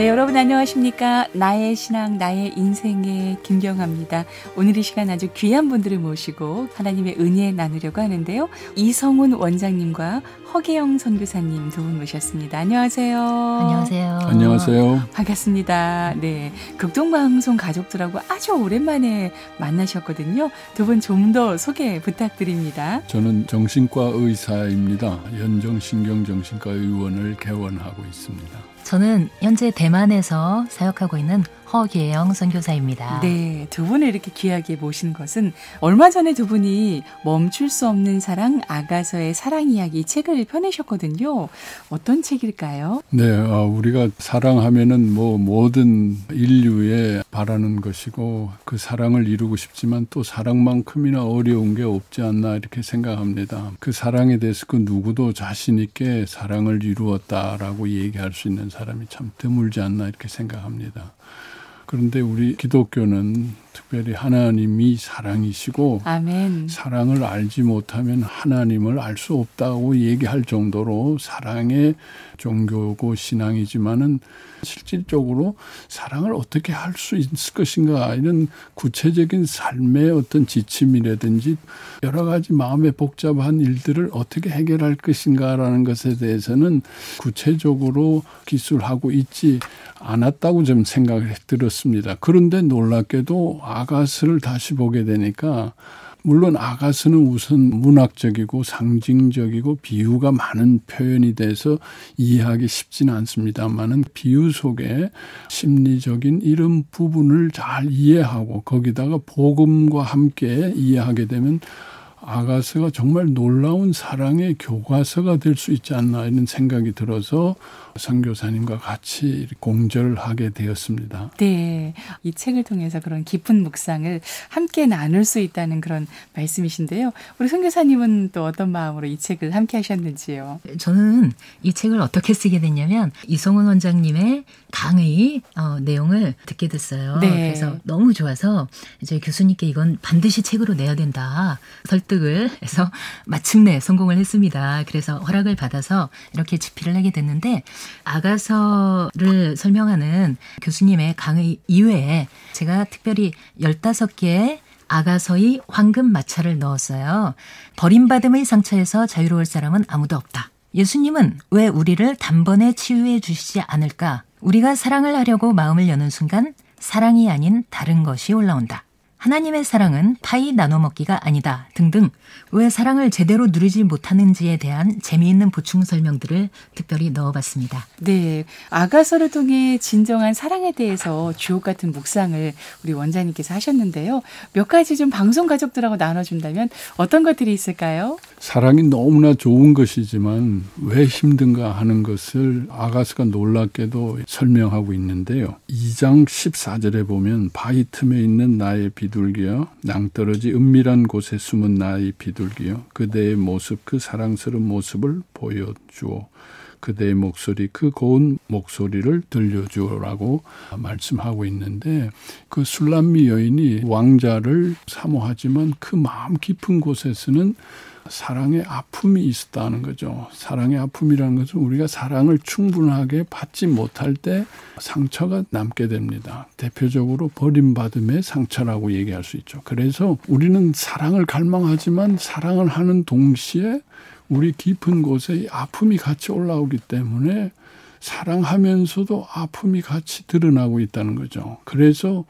네, 여러분 안녕하십니까? 나의 신앙, 나의 인생의 김경아입니다. 오늘 이 시간 아주 귀한 분들을 모시고 하나님의 은혜 나누려고 하는데요. 이성훈 원장님과 허계영 선교사님 두 분 모셨습니다. 안녕하세요. 안녕하세요. 안녕하세요. 반갑습니다. 네, 극동방송 가족들하고 아주 오랜만에 만나셨거든요. 두 분 좀 더 소개 부탁드립니다. 저는 정신과 의사입니다. 연정신경정신과 의원을 개원하고 있습니다. 저는 현재 대만에서 사역하고 있는 허계영 선교사입니다. 네, 두 분을 이렇게 귀하게 모신 것은 얼마 전에 두 분이 멈출 수 없는 사랑 아가서의 사랑 이야기 책을 펴내셨거든요. 어떤 책일까요? 네, 우리가 사랑하면은 모든 인류에 바라는 것이고 그 사랑을 이루고 싶지만 또 사랑만큼이나 어려운 게 없지 않나 이렇게 생각합니다. 그 사랑에 대해서 그 누구도 자신 있게 사랑을 이루었다라고 얘기할 수 있는 사람이 참 드물지 않나 이렇게 생각합니다. 그런데 우리 기독교는 특별히 하나님이 사랑이시고 아멘. 사랑을 알지 못하면 하나님을 알 수 없다고 얘기할 정도로 사랑의 종교고 신앙이지만은 실질적으로 사랑을 어떻게 할 수 있을 것인가 이런 구체적인 삶의 어떤 지침이라든지 여러 가지 마음의 복잡한 일들을 어떻게 해결할 것인가라는 것에 대해서는 구체적으로 기술하고 있지 않았다고 좀 생각이 들었습니다. 그런데 놀랍게도 아가서를 다시 보게 되니까 물론 아가서는 우선 문학적이고 상징적이고 비유가 많은 표현이 돼서 이해하기 쉽지는 않습니다만은 비유 속에 심리적인 이런 부분을 잘 이해하고 거기다가 복음과 함께 이해하게 되면 아가서가 정말 놀라운 사랑의 교과서가 될 수 있지 않나 이런 생각이 들어서 선교사님과 같이 공저를 하게 되었습니다. 네, 이 책을 통해서 그런 깊은 묵상을 함께 나눌 수 있다는 그런 말씀이신데요. 우리 선교사님은 또 어떤 마음으로 이 책을 함께 하셨는지요? 저는 이 책을 어떻게 쓰게 됐냐면 이성훈 원장님의 강의 내용을 듣게 됐어요. 네. 그래서 너무 좋아서 이제 교수님께 이건 반드시 책으로 내야 된다 설득을 해서 마침내 성공을 했습니다. 그래서 허락을 받아서 이렇게 집필을 하게 됐는데 아가서를 설명하는 교수님의 강의 이외에 제가 특별히 15개의 아가서의 황금 마차를 넣었어요. 버림받음의 상처에서 자유로울 사람은 아무도 없다. 예수님은 왜 우리를 단번에 치유해 주시지 않을까? 우리가 사랑을 하려고 마음을 여는 순간 사랑이 아닌 다른 것이 올라온다. 하나님의 사랑은 파이 나눠 먹기가 아니다 등등 왜 사랑을 제대로 누리지 못하는지에 대한 재미있는 보충 설명들을 특별히 넣어봤습니다. 네, 아가서를 통해 진정한 사랑에 대해서 주옥 같은 묵상을 우리 원장님께서 하셨는데요. 몇 가지 좀 방송 가족들하고 나눠준다면 어떤 것들이 있을까요? 사랑이 너무나 좋은 것이지만 왜 힘든가 하는 것을 아가서가 놀랍게도 설명하고 있는데요. 2장 14절에 보면 바위 틈에 있는 나의 비둘기여 낭떠러지 은밀한 곳에 숨은 나의 비둘기여 그대의 모습 그 사랑스러운 모습을 보여주오. 그대의 목소리 그 고운 목소리를 들려주오라고 말씀하고 있는데 그 술람미 여인이 왕자를 사모하지만 그 마음 깊은 곳에서는 사랑의 아픔이 있었다는 거죠. 사랑의 아픔이라는 것은 우리가 사랑을 충분하게 받지 못할 때 상처가 남게 됩니다. 대표적으로 버림받음의 상처라고 얘기할 수 있죠. 그래서 우리는 사랑을 갈망하지만 사랑을 하는 동시에 우리 깊은 곳에 아픔이 같이 올라오기 때문에 사랑하면서도 아픔이 같이 드러나고 있다는 거죠. 그래서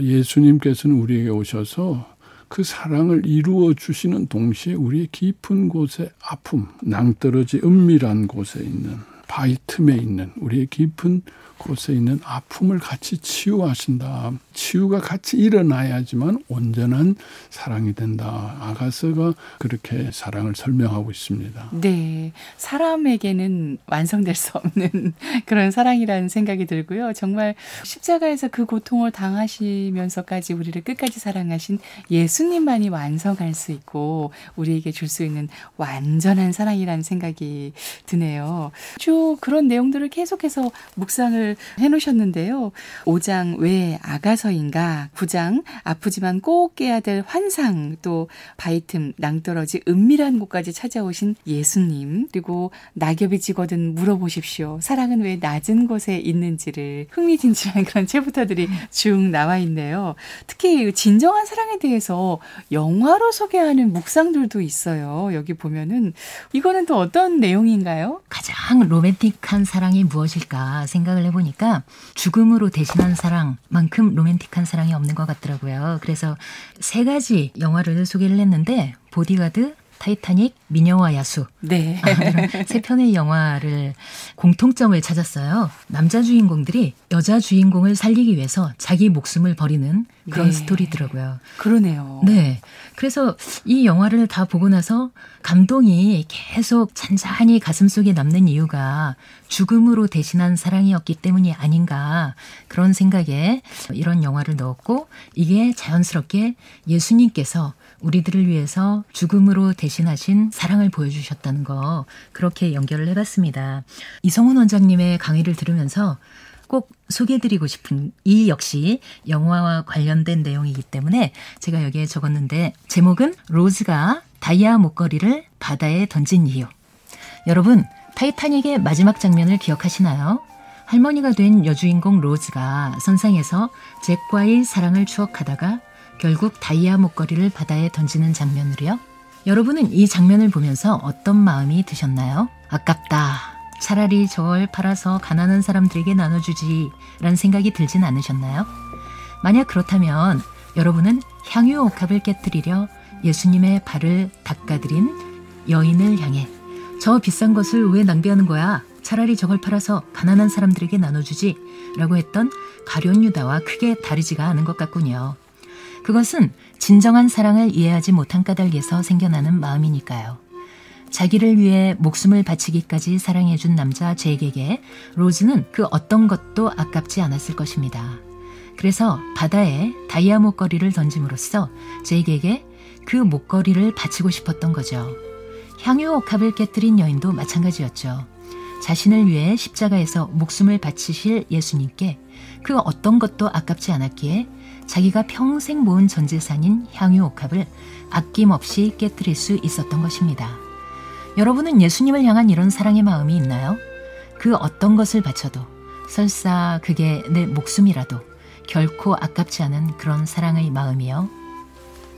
예수님께서는 우리에게 오셔서 그 사랑을 이루어 주시는 동시에 우리의 깊은 곳의 아픔, 낭떠러지 은밀한 곳에 있는 바위 틈에 있는 우리의 깊은 곳에 있는 아픔을 같이 치유하신다. 치유가 같이 일어나야지만 온전한 사랑이 된다. 아가서가 그렇게 사랑을 설명하고 있습니다. 네, 사람에게는 완성될 수 없는 그런 사랑이라는 생각이 들고요. 정말 십자가에서 그 고통을 당하시면서까지 우리를 끝까지 사랑하신 예수님만이 완성할 수 있고 우리에게 줄 수 있는 완전한 사랑이라는 생각이 드네요. 주 오늘도 그런 내용들을 계속해서 묵상을 해놓으셨는데요. 5장 왜 아가서인가, 9장 아프지만 꼭 깨야 될 환상, 또 바위 틈 낭떠러지 은밀한 곳까지 찾아오신 예수님, 그리고 낙엽이 지거든 물어보십시오. 사랑은 왜 낮은 곳에 있는지를, 흥미진진한 그런 챕터들이 쭉 나와 있네요. 특히 진정한 사랑에 대해서 영화로 소개하는 묵상들도 있어요. 여기 보면은 이거는 또 어떤 내용인가요? 가장 로맨틱한 사랑이 무엇일까 생각을 해보니까 죽음으로 대신한 사랑만큼 로맨틱한 사랑이 없는 것 같더라고요. 그래서 3가지 영화를 소개를 했는데 보디가드, 타이타닉, 미녀와 야수. 네. 이런 3편의 영화를 공통점을 찾았어요. 남자 주인공들이 여자 주인공을 살리기 위해서 자기 목숨을 버리는 그런 네. 스토리더라고요. 그러네요. 네. 그래서 이 영화를 다 보고 나서 감동이 계속 잔잔히 가슴속에 남는 이유가 죽음으로 대신한 사랑이었기 때문이 아닌가, 그런 생각에 이런 영화를 넣었고, 이게 자연스럽게 예수님께서 우리들을 위해서 죽음으로 대신하신 사랑을 보여주셨다는 거, 그렇게 연결을 해봤습니다. 이성훈 원장님의 강의를 들으면서 꼭 소개해드리고 싶은, 이 역시 영화와 관련된 내용이기 때문에 제가 여기에 적었는데, 제목은 로즈가 다이아 목걸이를 바다에 던진 이유. 여러분, 타이타닉의 마지막 장면을 기억하시나요? 할머니가 된 여주인공 로즈가 선상에서 잭과의 사랑을 추억하다가 결국 다이아 목걸이를 바다에 던지는 장면으로요. 여러분은 이 장면을 보면서 어떤 마음이 드셨나요? 아깝다. 차라리 저걸 팔아서 가난한 사람들에게 나눠주지 라는 생각이 들진 않으셨나요? 만약 그렇다면 여러분은 향유 옥합을 깨뜨리려 예수님의 발을 닦아드린 여인을 향해 저 비싼 것을 왜 낭비하는 거야? 차라리 저걸 팔아서 가난한 사람들에게 나눠주지 라고 했던 가룟 유다와 크게 다르지가 않은 것 같군요. 그것은 진정한 사랑을 이해하지 못한 까닭에서 생겨나는 마음이니까요. 자기를 위해 목숨을 바치기까지 사랑해준 남자 잭에게 로즈는 그 어떤 것도 아깝지 않았을 것입니다. 그래서 바다에 다이아 목걸이를 던짐으로써 잭에게 그 목걸이를 바치고 싶었던 거죠. 향유 옥합을 깨뜨린 여인도 마찬가지였죠. 자신을 위해 십자가에서 목숨을 바치실 예수님께 그 어떤 것도 아깝지 않았기에 자기가 평생 모은 전 재산인 향유 옥합을 아낌없이 깨뜨릴 수 있었던 것입니다. 여러분은 예수님을 향한 이런 사랑의 마음이 있나요? 그 어떤 것을 바쳐도, 설사 그게 내 목숨이라도 결코 아깝지 않은 그런 사랑의 마음이요.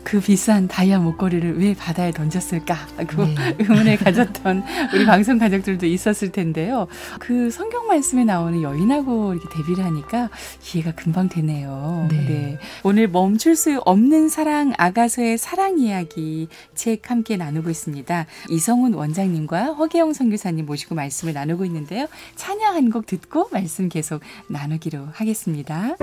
그 비싼 다이아 목걸이를 왜 바다에 던졌을까? 그 네. 의문을 가졌던 우리 방송 가족들도 있었을 텐데요. 그 성경 말씀에 나오는 여인하고 이렇게 대비를 하니까 이해가 금방 되네요. 네. 네. 오늘 멈출 수 없는 사랑, 아가서의 사랑 이야기 책 함께 나누고 있습니다. 이성훈 원장님과 허계영 선교사님 모시고 말씀을 나누고 있는데요. 찬양 한 곡 듣고 말씀 계속 나누기로 하겠습니다.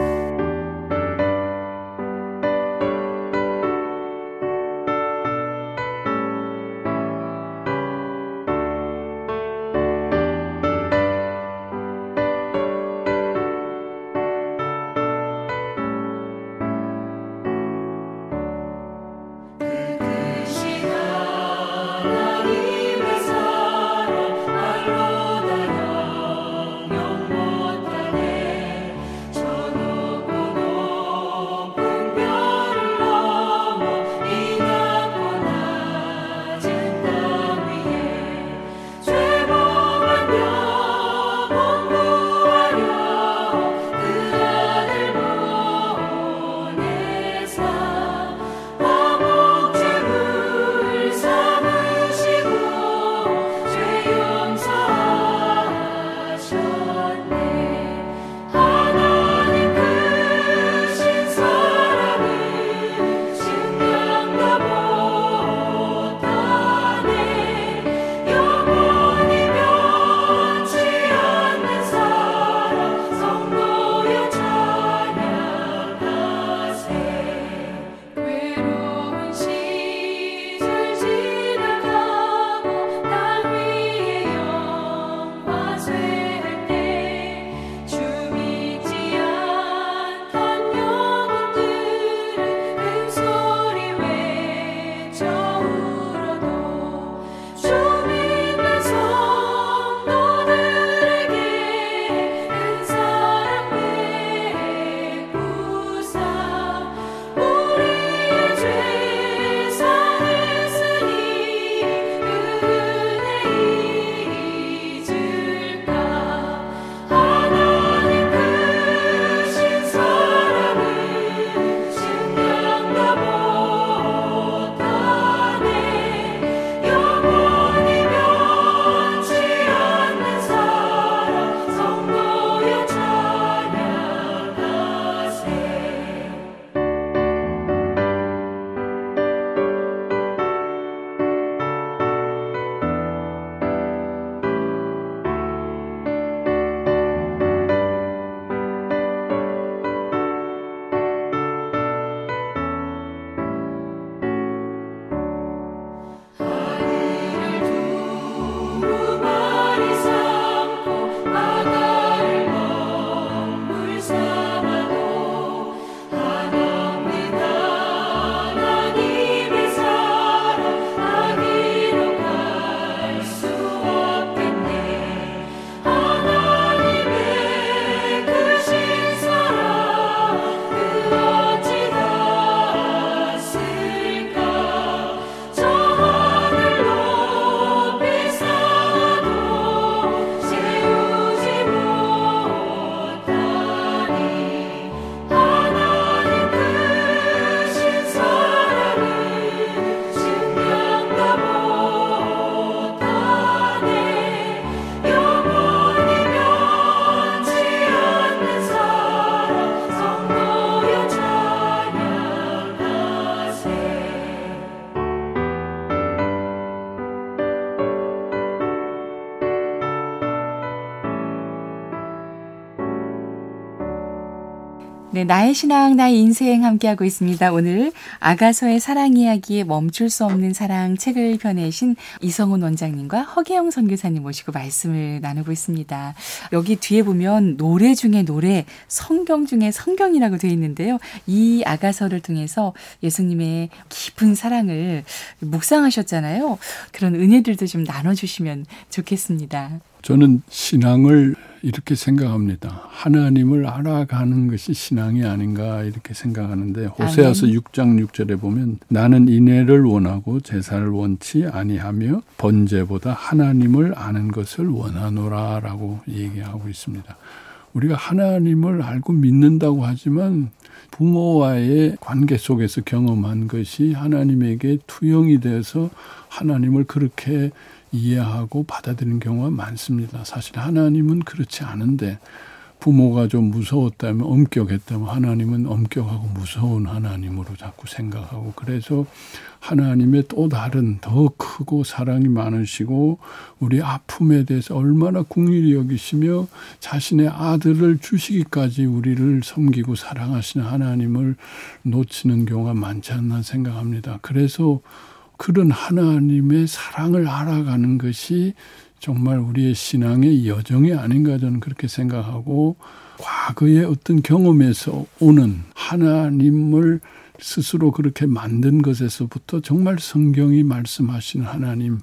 네, 나의 신앙, 나의 인생 함께하고 있습니다. 오늘 아가서의 사랑 이야기에 멈출 수 없는 사랑 책을 펴내신 이성훈 원장님과 허계영 선교사님 모시고 말씀을 나누고 있습니다. 여기 뒤에 보면 노래 중에 노래, 성경 중에 성경이라고 되어 있는데요. 이 아가서를 통해서 예수님의 깊은 사랑을 묵상하셨잖아요. 그런 은혜들도 좀 나눠주시면 좋겠습니다. 저는 신앙을 이렇게 생각합니다. 하나님을 알아가는 것이 신앙이 아닌가 이렇게 생각하는데 호세아서 6장 6절에 보면 나는 인애를 원하고 제사를 원치 아니하며 번제보다 하나님을 아는 것을 원하노라라고 얘기하고 있습니다. 우리가 하나님을 알고 믿는다고 하지만 부모와의 관계 속에서 경험한 것이 하나님에게 투영이 돼서 하나님을 그렇게 이해하고 받아들이는 경우가 많습니다. 사실 하나님은 그렇지 않은데 부모가 좀 무서웠다면 엄격했다면 하나님은 엄격하고 무서운 하나님으로 자꾸 생각하고 그래서 하나님의 또 다른 더 크고 사랑이 많으시고 우리 아픔에 대해서 얼마나 긍휼히 여기시며 자신의 아들을 주시기까지 우리를 섬기고 사랑하시는 하나님을 놓치는 경우가 많지 않나 생각합니다. 그래서 그런 하나님의 사랑을 알아가는 것이 정말 우리의 신앙의 여정이 아닌가 저는 그렇게 생각하고 과거의 어떤 경험에서 오는 하나님을 스스로 그렇게 만든 것에서부터 정말 성경이 말씀하시는 하나님을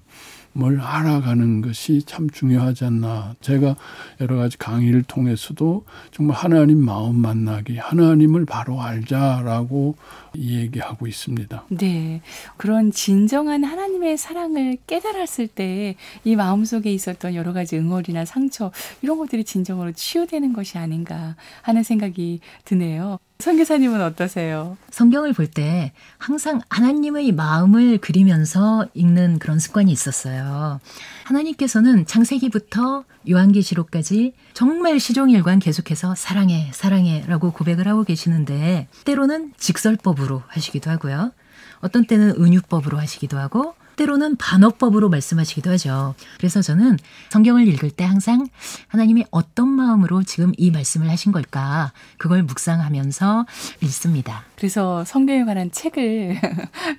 알아가는 것이 참 중요하지 않나. 제가 여러 가지 강의를 통해서도 정말 하나님 마음 만나기, 하나님을 바로 알자라고 얘기하고 있습니다. 네, 그런 진정한 하나님의 사랑을 깨달았을 때 이 마음속에 있었던 여러 가지 응어리나 상처 이런 것들이 진정으로 치유되는 것이 아닌가 하는 생각이 드네요. 선교사님은 어떠세요? 성경을 볼 때 항상 하나님의 마음을 그리면서 읽는 그런 습관이 있었어요. 하나님께서는 창세기부터 요한계시록까지 정말 시종일관 계속해서 사랑해, 사랑해 라고 고백을 하고 계시는데 때로는 직설법으로 하시기도 하고요. 어떤 때는 은유법으로 하시기도 하고 때로는 반어법으로 말씀하시기도 하죠. 그래서 저는 성경을 읽을 때 항상 하나님이 어떤 마음으로 지금 이 말씀을 하신 걸까 그걸 묵상하면서 읽습니다. 그래서 성경에 관한 책을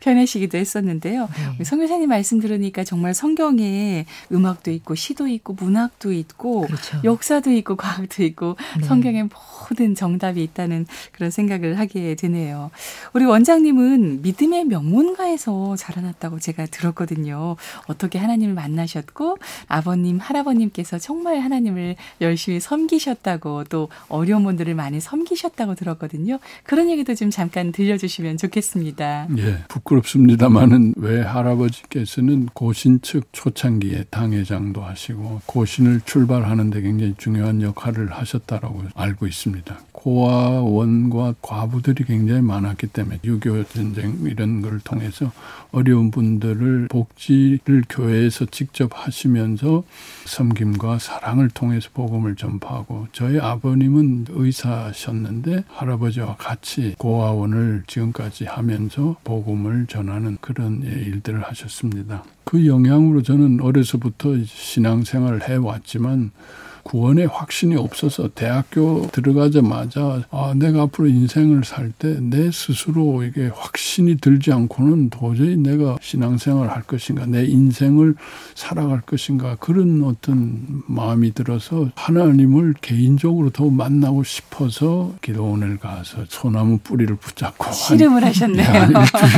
펴내시기도 했었는데요. 네. 선교사님 말씀 들으니까 정말 성경에 음악도 있고 시도 있고 문학도 있고 그렇죠. 역사도 있고 과학도 있고 네. 성경에 모든 정답이 있다는 그런 생각을 하게 되네요. 우리 원장님은 믿음의 명문가에서 자라났다고 제가 들었거든요. 어떻게 하나님을 만나셨고 아버님, 할아버님께서 정말 하나님을 열심히 섬기셨다고 또 어려운 분들을 많이 섬기셨다고 들었거든요. 그런 얘기도 좀 잠깐 들려주시면 좋겠습니다. 예, 부끄럽습니다만은 왜 할아버지께서는 고신 측 초창기에 당회장도 하시고 고신을 출발하는 데 굉장히 중요한 역할을 하셨다라고 알고 있습니다. 고아 원과 과부들이 굉장히 많았기 때문에 6.25 전쟁 이런 걸 통해서 어려운 분들을 복지를 교회에서 직접 하시면서 섬김과 사랑을 통해서 복음을 전파하고 저희 아버님은 의사셨는데 할아버지와 같이 고아원을 지금까지 하면서 복음을 전하는 그런 일들을 하셨습니다. 그 영향으로 저는 어려서부터 신앙생활을 해왔지만 구원의 확신이 없어서 대학교 들어가자마자 내가 앞으로 인생을 살 때 내 스스로 이게 확신이 들지 않고는 도저히 내가 신앙생활을 할 것인가 내 인생을 살아갈 것인가 그런 어떤 마음이 들어서 하나님을 개인적으로 더 만나고 싶어서 기도원을 가서 소나무 뿌리를 붙잡고 씨름을 하셨네요.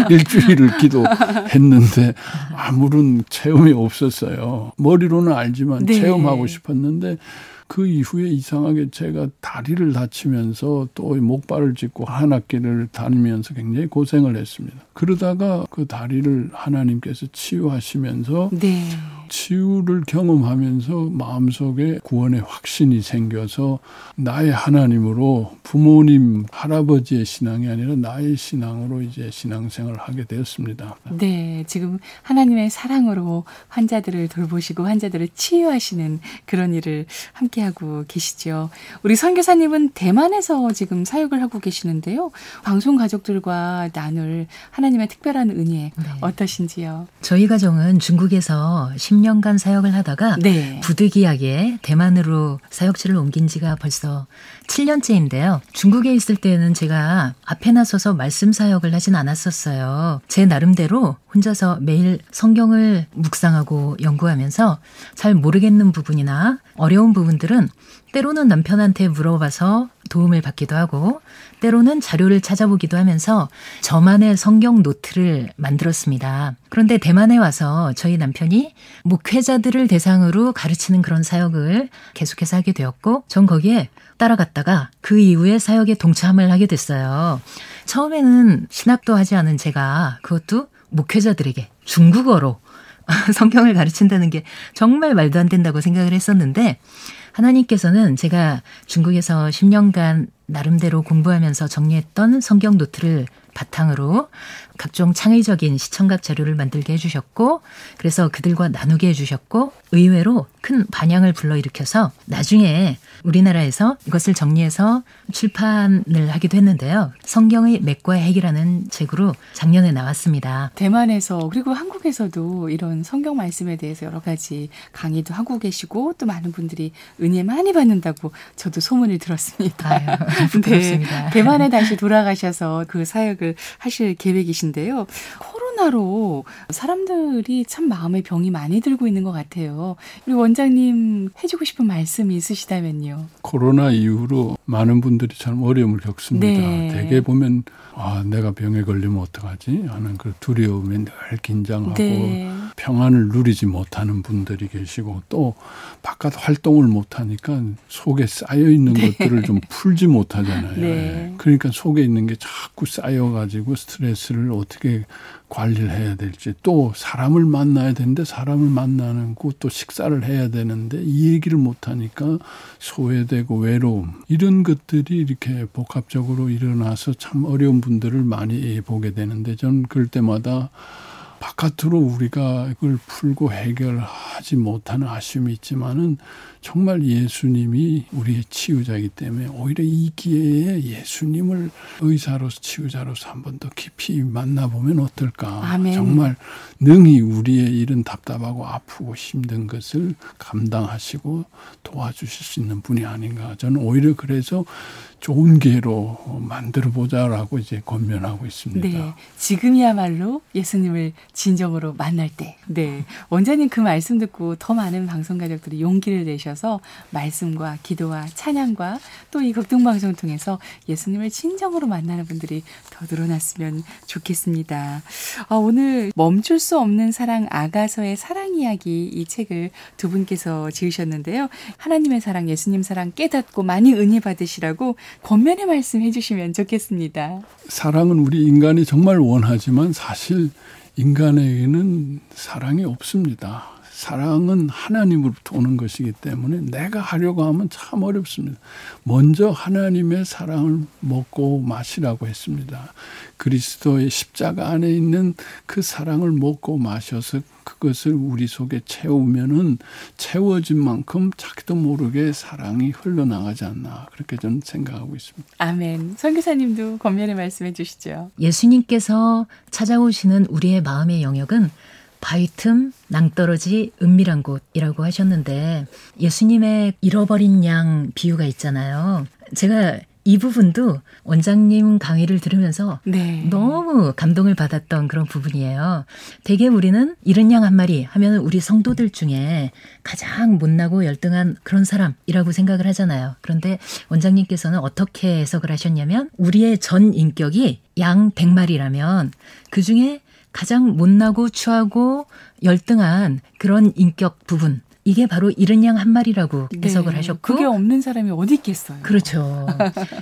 일주일을 기도했는데 아무런 체험이 없었어요. 머리로는 알지만 네. 체험하고 싶었는데 그 이후에 이상하게 제가 다리를 다치면서 또 목발을 짚고 한 학기를 다니면서 굉장히 고생을 했습니다. 그러다가 그 다리를 하나님께서 치유하시면서 네. 치유를 경험하면서 마음속에 구원의 확신이 생겨서 나의 하나님으로 부모님, 할아버지의 신앙이 아니라 나의 신앙으로 이제 신앙생활을 하게 되었습니다. 네, 지금 하나님의 사랑으로 환자들을 돌보시고 환자들을 치유하시는 그런 일을 함께하고 계시죠. 우리 선교사님은 대만에서 지금 사역을 하고 계시는데요. 방송 가족들과 나눌 하나님의 특별한 은혜 네. 어떠신지요? 저희 가정은 중국에서 10년 10년간 사역을 하다가 네. 부득이하게 대만으로 사역지를 옮긴 지가 벌써 7년째인데요. 중국에 있을 때는 제가 앞에 나서서 말씀 사역을 하진 않았었어요. 제 나름대로 혼자서 매일 성경을 묵상하고 연구하면서 잘 모르겠는 부분이나 어려운 부분들은 때로는 남편한테 물어봐서 도움을 받기도 하고 때로는 자료를 찾아보기도 하면서 저만의 성경 노트를 만들었습니다. 그런데 대만에 와서 저희 남편이 목회자들을 대상으로 가르치는 그런 사역을 계속해서 하게 되었고 전 거기에 따라갔다가 그 이후에 사역에 동참을 하게 됐어요. 처음에는 신학도 하지 않은 제가 그것도 목회자들에게 중국어로 성경을 가르친다는 게 정말 말도 안 된다고 생각을 했었는데 하나님께서는 제가 중국에서 10년간 나름대로 공부하면서 정리했던 성경 노트를 바탕으로 각종 창의적인 시청각 자료를 만들게 해주셨고 그래서 그들과 나누게 해주셨고 의외로 큰 반향을 불러일으켜서 나중에 우리나라에서 이것을 정리해서 출판을 하기도 했는데요. 성경의 맥과 핵이라는 책으로 작년에 나왔습니다. 대만에서 그리고 한국에서도 이런 성경 말씀에 대해서 여러 가지 강의도 하고 계시고 또 많은 분들이 은혜 많이 받는다고 저도 소문을 들었습니다. 아유, 부끄럽습니다. 네, 대만에 다시 돌아가셔서 그 사역을 하실 계획이신데요. 코로나로 사람들이 참 마음에 병이 많이 들고 있는 것 같아요. 우리 원장님 해주고 싶은 말씀이 있으시다면요. 코로나 이후로 많은 분들이 참 어려움을 겪습니다. 네. 대개 보면 내가 병에 걸리면 어떡하지 하는 그 두려움에 늘 긴장하고 네. 평안을 누리지 못하는 분들이 계시고 또 바깥 활동을 못하니까 속에 쌓여있는 것들을 좀 풀지 못하잖아요. 네. 그러니까 속에 있는 게 자꾸 쌓여가지고 스트레스를 어떻게 관리를 해야 될지 또 사람을 만나야 되는데 사람을 만나는 곳 또 식사를 해야 되는데 이 얘기를 못하니까 소외되고 외로움 이런 것들이 이렇게 복합적으로 일어나서 참 어려운 분들을 많이 보게 되는데 저는 그럴 때마다 바깥으로 우리가 이걸 풀고 해결하지 못하는 아쉬움이 있지만은 정말 예수님이 우리의 치유자이기 때문에 오히려 이 기회에 예수님을 의사로서 치유자로서 한 번 더 깊이 만나보면 어떨까. 아멘. 정말 능히 우리의 이런 답답하고 아프고 힘든 것을 감당하시고 도와주실 수 있는 분이 아닌가. 저는 오히려 그래서 좋은 기회로 만들어보자라고 이제 권면하고 있습니다. 네, 지금이야말로 예수님을 진정으로 만날 때. 네, 원장님 그 말씀 듣고 더 많은 방송 가족들이 용기를 내셔서 말씀과 기도와 찬양과 또 이 극동방송을 통해서 예수님을 진정으로 만나는 분들이 더 늘어났으면 좋겠습니다. 오늘 멈출 수 없는 사랑 아가서의 사랑 이야기 이 책을 두 분께서 지으셨는데요. 하나님의 사랑, 예수님 사랑 깨닫고 많이 은혜 받으시라고 권면의 말씀 해주시면 좋겠습니다. 사랑은 우리 인간이 정말 원하지만 사실 인간에게는 사랑이 없습니다. 사랑은 하나님으로부터 오는 것이기 때문에 내가 하려고 하면 참 어렵습니다. 먼저 하나님의 사랑을 먹고 마시라고 했습니다. 그리스도의 십자가 안에 있는 그 사랑을 먹고 마셔서 그것을 우리 속에 채우면은 채워진 만큼 자기도 모르게 사랑이 흘러나가지 않나 그렇게 저는 생각하고 있습니다. 아멘. 선교사님도 권면의 말씀해 주시죠. 예수님께서 찾아오시는 우리의 마음의 영역은 바위 틈, 낭떠러지, 은밀한 곳이라고 하셨는데 예수님의 잃어버린 양 비유가 있잖아요. 제가 이 부분도 원장님 강의를 들으면서 네. 너무 감동을 받았던 그런 부분이에요. 대개 우리는 잃은 양 한 마리 하면 우리 성도들 중에 가장 못나고 열등한 그런 사람이라고 생각을 하잖아요. 그런데 원장님께서는 어떻게 해석을 하셨냐면 우리의 전 인격이 양 100마리라면 그중에 가장 못나고 추하고 열등한 그런 인격 부분 이게 바로 잃은 양 한 마리라고 해석을 하셨고 그게 없는 사람이 어디 있겠어요. 그렇죠.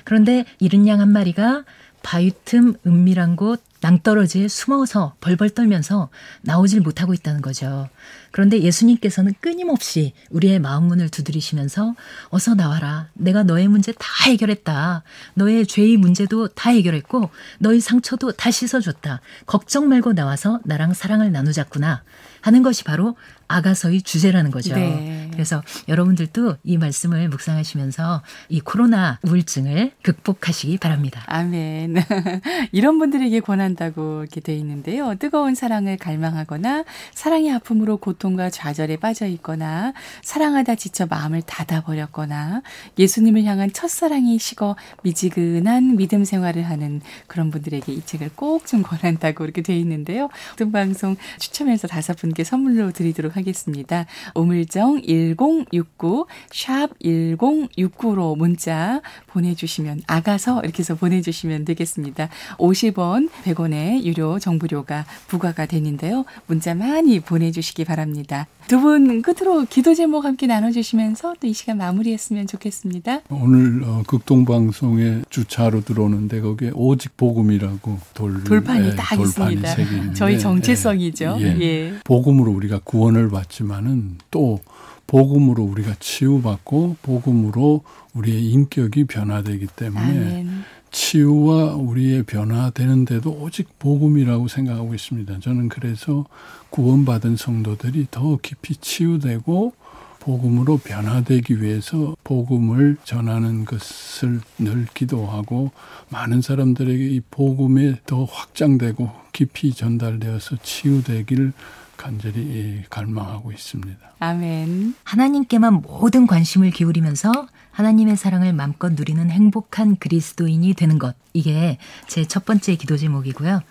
그런데 잃은 양 한 마리가 바위 틈 은밀한 곳 낭떠러지에 숨어서 벌벌 떨면서 나오질 못하고 있다는 거죠. 그런데 예수님께서는 끊임없이 우리의 마음 문을 두드리시면서 어서 나와라. 내가 너의 문제 다 해결했다. 너의 죄의 문제도 다 해결했고 너의 상처도 다 씻어줬다. 걱정 말고 나와서 나랑 사랑을 나누자꾸나 하는 것이 바로 아가서의 주제라는 거죠. 네. 그래서 여러분들도 이 말씀을 묵상하시면서 이 코로나 우울증을 극복하시기 바랍니다. 아멘. 이런 분들에게 권하는 권한다고 이렇게 돼 있는데요. 뜨거운 사랑을 갈망하거나 사랑의 아픔으로 고통과 좌절에 빠져 있거나 사랑하다 지쳐 마음을 닫아버렸거나 예수님을 향한 첫사랑이 식어 미지근한 믿음 생활을 하는 그런 분들에게 이 책을 꼭 좀 권한다고 이렇게 돼 있는데요. 어떤 방송 추첨해서 5분께 선물로 드리도록 하겠습니다. 우물정 1069 샵 1069로 문자 보내주시면 아가서 이렇게 해서 보내주시면 되겠습니다. 50원, 100원의 유료 정보료가 부과가 되는데요. 문자 많이 보내주시기 바랍니다. 두 분 끝으로 기도 제목 함께 나눠주시면서 또 이 시간 마무리했으면 좋겠습니다. 오늘 극동방송에 주차로 들어오는데 거기에 오직 복음이라고 돌판이 딱 있습니다. 저희 정체성이죠. 예. 예. 복음으로 우리가 구원을 받지만은 또 복음으로 우리가 치유받고 복음으로 우리의 인격이 변화되기 때문에 아멘. 치유와 우리의 변화되는데도 오직 복음이라고 생각하고 있습니다. 저는 그래서 구원받은 성도들이 더 깊이 치유되고 복음으로 변화되기 위해서 복음을 전하는 것을 늘 기도하고 많은 사람들에게 이 복음에 더 확장되고 깊이 전달되어서 치유되기를 간절히 갈망하고 있습니다. 아멘. 하나님께만 모든 관심을 기울이면서 하나님의 사랑을 마음껏 누리는 행복한 그리스도인이 되는 것. 이게 제 첫 번째 기도 제목이고요.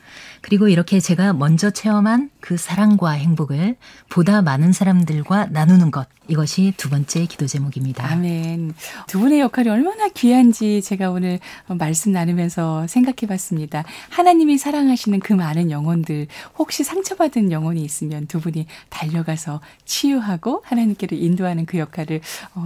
그리고 이렇게 제가 먼저 체험한 그 사랑과 행복을 보다 많은 사람들과 나누는 것. 이것이 두 번째 기도 제목입니다. 아멘. 두 분의 역할이 얼마나 귀한지 제가 오늘 말씀 나누면서 생각해 봤습니다. 하나님이 사랑하시는 그 많은 영혼들, 혹시 상처받은 영혼이 있으면 두 분이 달려가서 치유하고 하나님께로 인도하는 그 역할을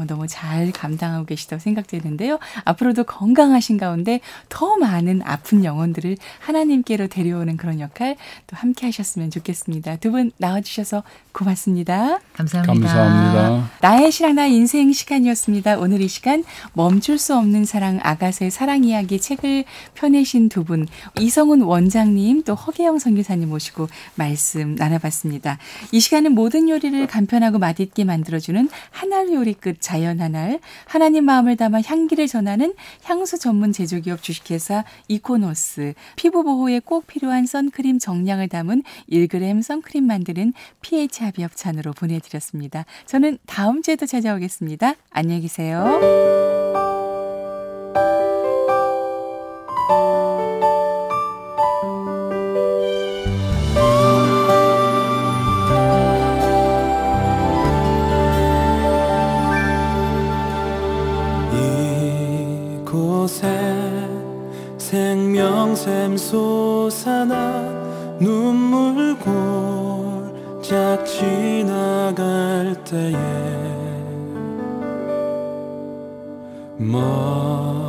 너무 잘 감당하고 계시다고 생각되는데요. 앞으로도 건강하신 가운데 더 많은 아픈 영혼들을 하나님께로 데려오는 그런 역할 또 함께 하셨으면 좋겠습니다. 두 분 나와주셔서 고맙습니다. 감사합니다. 감사합니다. 나의 신앙 나의 인생 시간이었습니다. 오늘 이 시간 멈출 수 없는 사랑 아가서의 사랑 이야기 책을 펴내신 두 분 이성훈 원장님 또 허계영 선교사님 모시고 말씀 나눠봤습니다. 이 시간은 모든 요리를 간편하고 맛있게 만들어주는 한알 요리 끝 자연 한알 하나님 마음을 담아 향기를 전하는 향수 전문 제조기업 주식회사 이코노스 피부 보호에 꼭 필요한 선크림 정량을 담은 1g 선크림 만드는 pH 합의업찬으로 보내드렸습니다. 저는 다음 주에도 찾아오겠습니다. 안녕히 계세요. 이곳에 생명샘 솟아나 눈물 골짝 지나갈 때에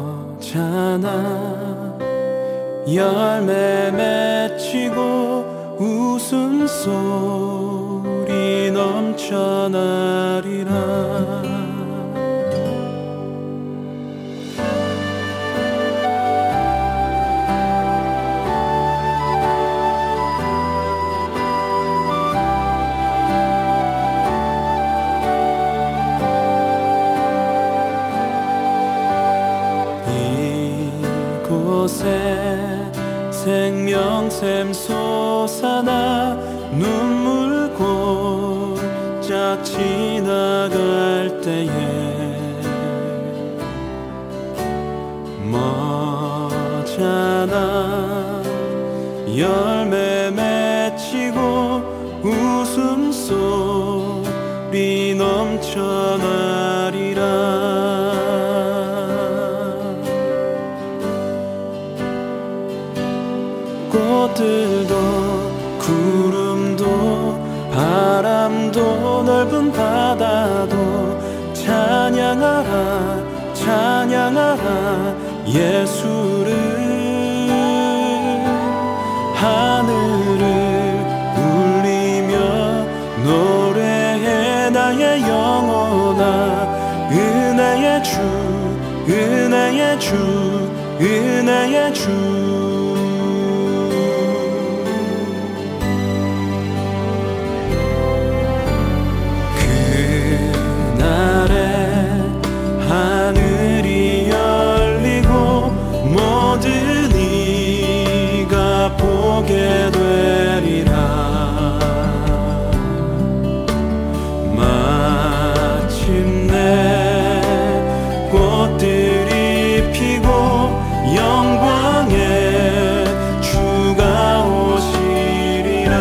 머잖아 열매 맺히고 웃음소리 넘쳐나리라 생명샘 솟아나 눈물 골짝 지나갈 때에 머잖아 열매 맺히고 웃음소리 넘쳐나리라 꽃들도 구름도 바람도 넓은 바다도 찬양하라 찬양하라 예수를 하늘을 울리며 노래해 나의 영혼아 은혜의 주 은혜의 주 은혜의 주 하늘이 열리고 모든 이가 보게 보게 되리라. 마침내 꽃들이 피고 영광의 주가 오시리라.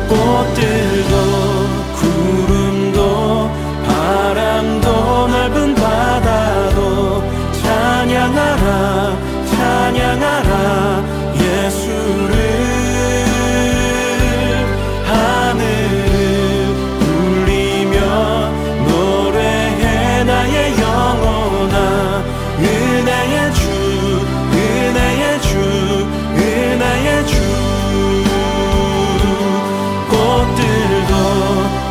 꽃들도 구름도 바람도 넓은 바다도 찬양하라 찬양하라 예수를. 하늘을 울리며 노래해 나의 영혼아. 은혜의 주 은혜의 주 은혜의 주. 꽃들도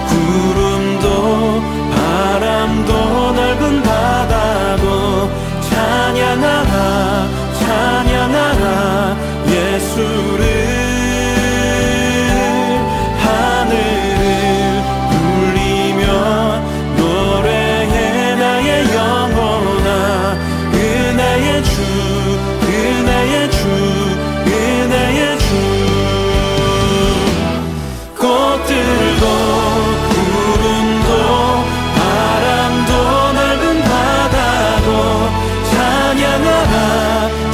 구름도 바람도 넓은 바다도 찬양하라 찬양하라 예수를. 하늘을 울리며 노래해 나의 영혼아. 은혜의 주 은혜의 주 은혜의 주. 꽃들도 구름도 바람도 넓은 바다도 찬양하라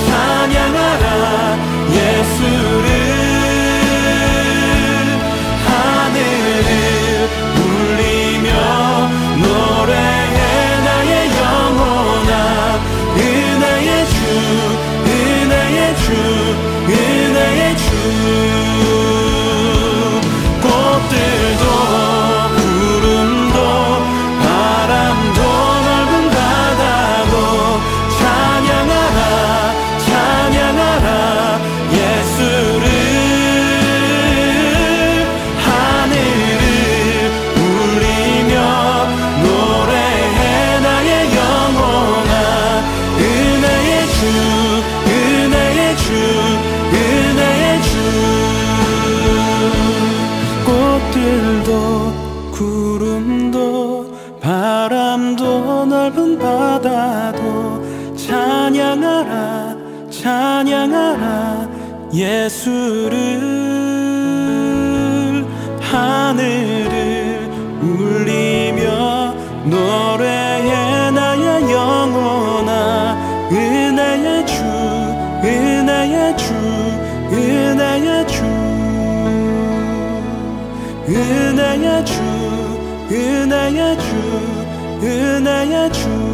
찬양하라 예수를. 하늘을 울리며 노래해 나의 영혼아. 은혜의 주 은혜의 주 은혜의 주. 꽃들도 구름도 바람도 넓은 바다도 찬양하라 찬양하라 예수를. 하늘을 울리며 노래해 나의 영혼아. 은혜의 주 은혜의 주 은혜의 주. 꽃들도 구름도 바람도 넓은 바다도 찬양하라 찬양하라 예수를. 하늘을 울리며 노래해 나의 영혼아. 은혜의 주 은혜의 주 은혜의 주. 은혜의 주 은혜의 주 은혜의 주.